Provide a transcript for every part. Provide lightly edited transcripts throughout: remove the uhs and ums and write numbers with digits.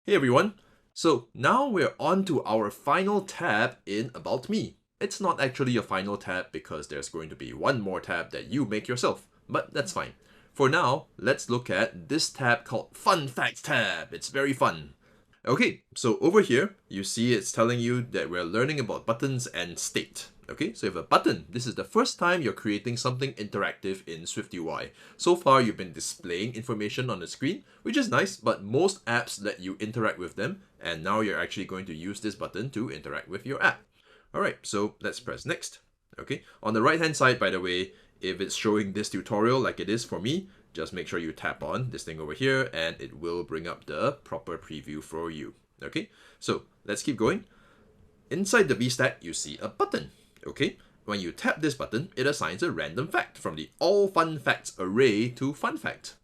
Hey everyone! So now we're on to our final tab in About Me. It's not actually a final tab because there's going to be one more tab that you make yourself, but that's fine. For now, let's look at this tab called Fun Facts tab. It's very fun. Okay, so over here, you see it's telling you that we're learning about buttons and state. Okay, so you have a button. This is the first time you're creating something interactive in SwiftUI. So far, you've been displaying information on the screen, which is nice, but most apps let you interact with them, and now you're actually going to use this button to interact with your app. Alright, so let's press next. Okay, on the right hand side, by the way, if it's showing this tutorial like it is for me, just make sure you tap on this thing over here and it will bring up the proper preview for you. Okay, so let's keep going. Inside the VStack, you see a button. Okay, when you tap this button, it assigns a random fact from the All Fun Facts array to Fun Fact.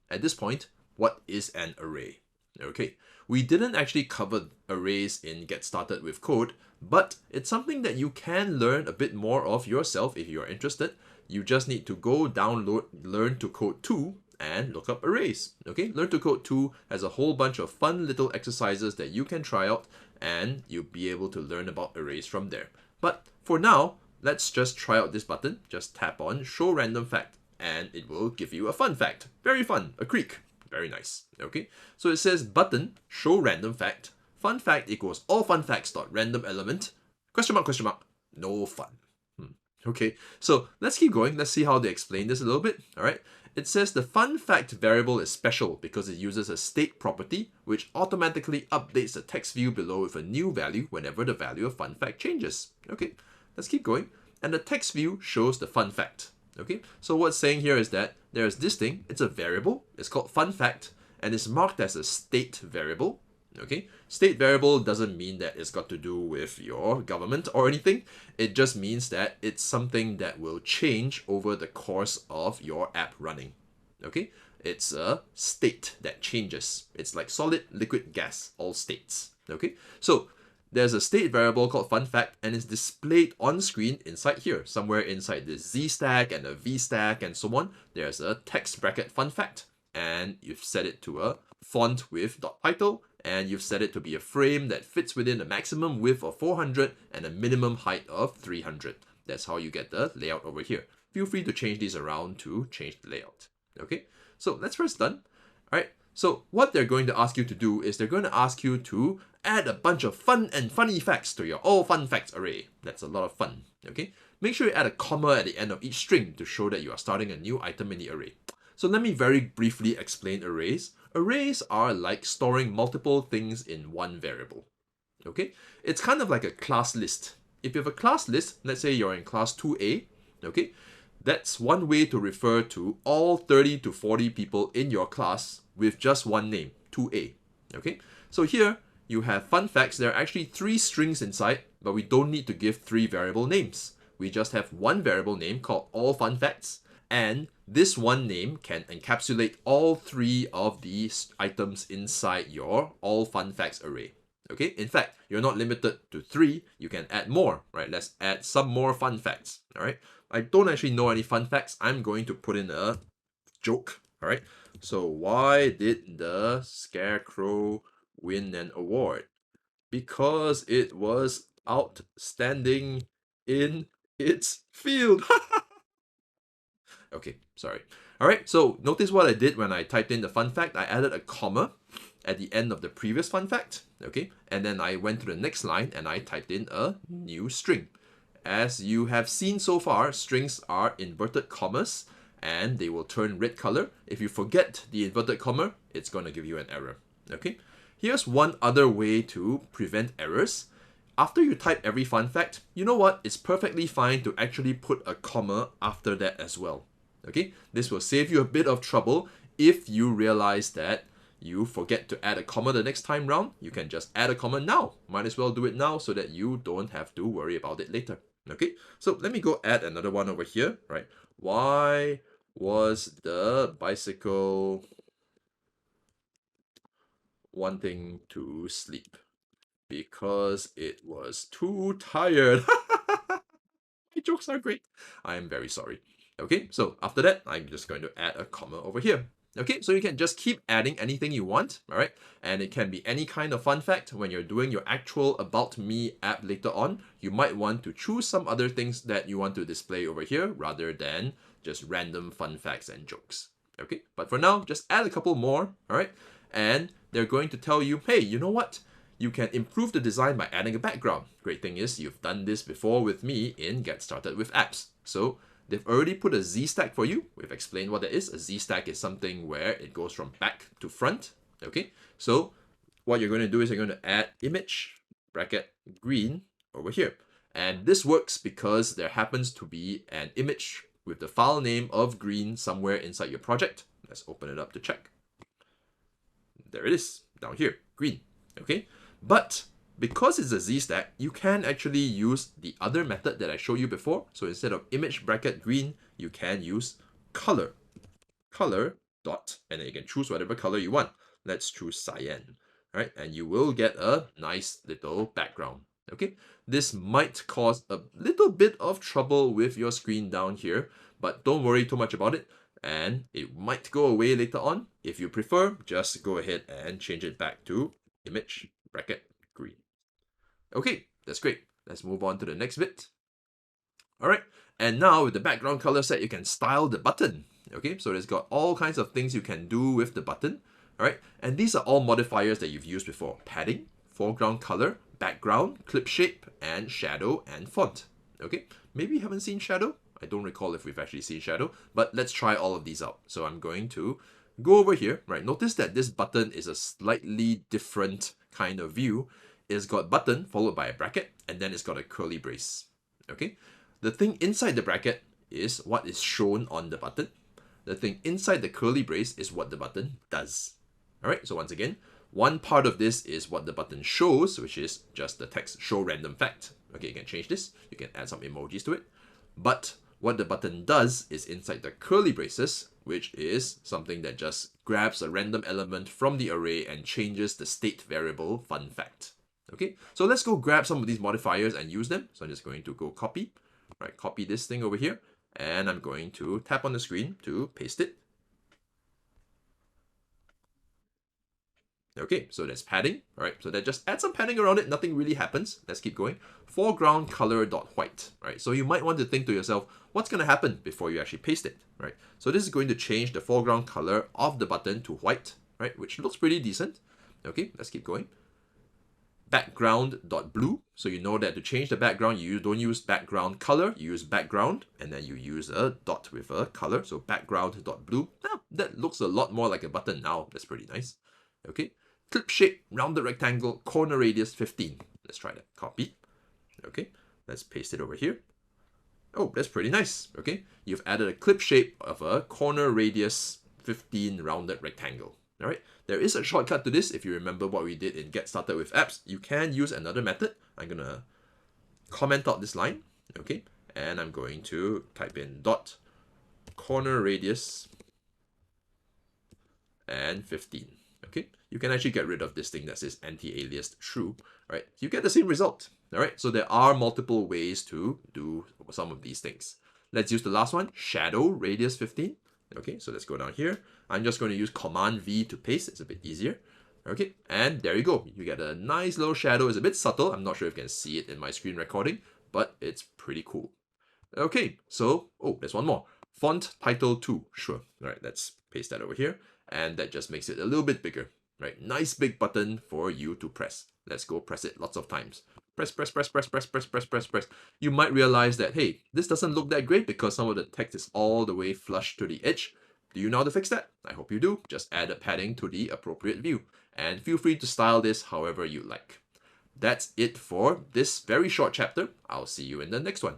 At this point, what is an array? Okay, we didn't actually cover arrays in Get Started with Code, but it's something that you can learn a bit more of yourself if you are interested. You just need to go download Learn to Code 2 and look up arrays. Okay, Learn to Code 2 has a whole bunch of fun little exercises that you can try out and you'll be able to learn about arrays from there. But for now, let's just try out this button. Just tap on Show Random Fact and it will give you a fun fact. Very fun, a creek. Very nice. Okay, so it says button show random fact. Fun fact equals all fun facts dot random element. Question mark, no fun. Okay, so let's keep going. Let's see how they explain this a little bit. All right, it says the fun fact variable is special because it uses a state property which automatically updates the text view below with a new value whenever the value of fun fact changes. Okay, let's keep going. And the text view shows the fun fact. Okay, so what's saying here is that there's this thing, it's a variable, it's called fun fact, and it's marked as a state variable. Okay, state variable doesn't mean that it's got to do with your government or anything. It just means that it's something that will change over the course of your app running. Okay, it's a state that changes. It's like solid, liquid, gas, all states. Okay, so there's a state variable called fun fact and it's displayed on screen inside here. Somewhere inside the Z stack and the V stack and so on, there's a text bracket fun fact and you've set it to a font with dot title and you've set it to be a frame that fits within a maximum width of 400 and a minimum height of 300. That's how you get the layout over here. Feel free to change these around to change the layout. Okay, so let's press done. All right, so what they're going to ask you to do is they're going to ask you to add a bunch of fun and funny facts to your all fun facts array. That's a lot of fun. Okay, make sure you add a comma at the end of each string to show that you are starting a new item in the array. So let me very briefly explain arrays. Arrays are like storing multiple things in one variable. Okay, it's kind of like a class list. If you have a class list, let's say you're in class 2A, okay, that's one way to refer to all 30 to 40 people in your class with just one name, 2A. Okay, so here you have fun facts. There are actually 3 strings inside, but we don't need to give 3 variable names. We just have one variable name called all fun facts, and this one name can encapsulate all 3 of these items inside your all fun facts array. Okay, in fact, you're not limited to 3, you can add more, right? Let's add some more fun facts, all right? I don't actually know any fun facts. I'm going to put in a joke, all right? So why did the Scarecrow win an award? Because it was outstanding in its field. Okay, sorry. All right, so notice what I did when I typed in the fun fact. I added a comma at the end of the previous fun fact, okay? And then I went to the next line and I typed in a new string. As you have seen so far, strings are inverted commas and they will turn red color. If you forget the inverted comma, it's going to give you an error, okay? Here's one other way to prevent errors. After you type every fun fact, you know what? It's perfectly fine to actually put a comma after that as well. Okay, this will save you a bit of trouble if you realize that you forget to add a comma the next time round. You can just add a comma now. Might as well do it now so that you don't have to worry about it later. Okay, so let me go add another one over here, right? Why was the bicycle wanting to sleep? Because it was too tired. My jokes are great. I am very sorry. Okay, so after that, I'm just going to add a comma over here. Okay, so you can just keep adding anything you want, all right? And it can be any kind of fun fact. When you're doing your actual About Me app later on, you might want to choose some other things that you want to display over here rather than just random fun facts and jokes. Okay, but for now, just add a couple more, all right? And they're going to tell you, hey, you know what? You can improve the design by adding a background. Great thing is you've done this before with me in Get Started with Apps. So they've already put a Z-stack for you. We've explained what that is. A Z-stack is something where it goes from back to front. Okay, so what you're going to do is you're going to add image bracket green over here. And this works because there happens to be an image with the file name of green somewhere inside your project. Let's open it up to check. There it is, down here, green. Okay, but because it's a Z-stack, you can actually use the other method that I showed you before. So instead of image bracket green, you can use color dot, and then you can choose whatever color you want. Let's choose cyan, right? And you will get a nice little background. Okay, this might cause a little bit of trouble with your screen down here, but don't worry too much about it, and it might go away later on. If you prefer, just go ahead and change it back to image bracket green. Okay, that's great. Let's move on to the next bit. All right, and now with the background color set, you can style the button. Okay, so it's got all kinds of things you can do with the button. All right, and these are all modifiers that you've used before: padding, foreground color, background, clip shape, and shadow and font. Okay, maybe you haven't seen shadow. I don't recall if we've actually seen shadow, but let's try all of these out. So I'm going to go over here, right? Notice that this button is a slightly different kind of view. It's got button followed by a bracket, and then it's got a curly brace. Okay, the thing inside the bracket is what is shown on the button. The thing inside the curly brace is what the button does. All right, so once again, one part of this is what the button shows, which is just the text show random fact. Okay, you can change this. You can add some emojis to it. But what the button does is inside the curly braces, which is something that just grabs a random element from the array and changes the state variable fun fact. Okay, so let's go grab some of these modifiers and use them. So I'm just going to go copy, right? Copy this thing over here, and I'm going to tap on the screen to paste it. Okay, so there's padding. All right, so that just add some padding around it. Nothing really happens. Let's keep going. Foreground color dot white. Right, so you might want to think to yourself, what's going to happen before you actually paste it? Right, so this is going to change the foreground color of the button to white. Right, which looks pretty decent. Okay, let's keep going. Background dot blue. So you know that to change the background, you don't use background color, you use background, and then you use a dot with a color. So background dot blue. That looks a lot more like a button now. That's pretty nice. Okay. Clip shape, rounded rectangle, corner radius 15. Let's try that. Copy. Okay, let's paste it over here. Oh, that's pretty nice. Okay, you've added a clip shape of a corner radius 15 rounded rectangle. All right, there is a shortcut to this. If you remember what we did in Get Started with Apps, you can use another method. I'm gonna comment out this line. Okay, and I'm going to type in dot corner radius and 15. Okay, you can actually get rid of this thing that says anti-aliased true, right? You get the same result, all right? So there are multiple ways to do some of these things. Let's use the last one, shadow radius 15. Okay, so let's go down here. I'm just going to use Command V to paste. It's a bit easier. Okay, and there you go. You get a nice little shadow. It's a bit subtle. I'm not sure if you can see it in my screen recording, but it's pretty cool. Okay, so, oh, there's one more. Font title 2, sure. All right, let's paste that over here. And that just makes it a little bit bigger, right? Nice big button for you to press. Let's go press it lots of times. Press, press, press, press, press, press, press, press, press. You might realize that, hey, this doesn't look that great because some of the text is all the way flush to the edge. Do you know how to fix that? I hope you do. Just add a padding to the appropriate view. And feel free to style this however you like. That's it for this very short chapter. I'll see you in the next one.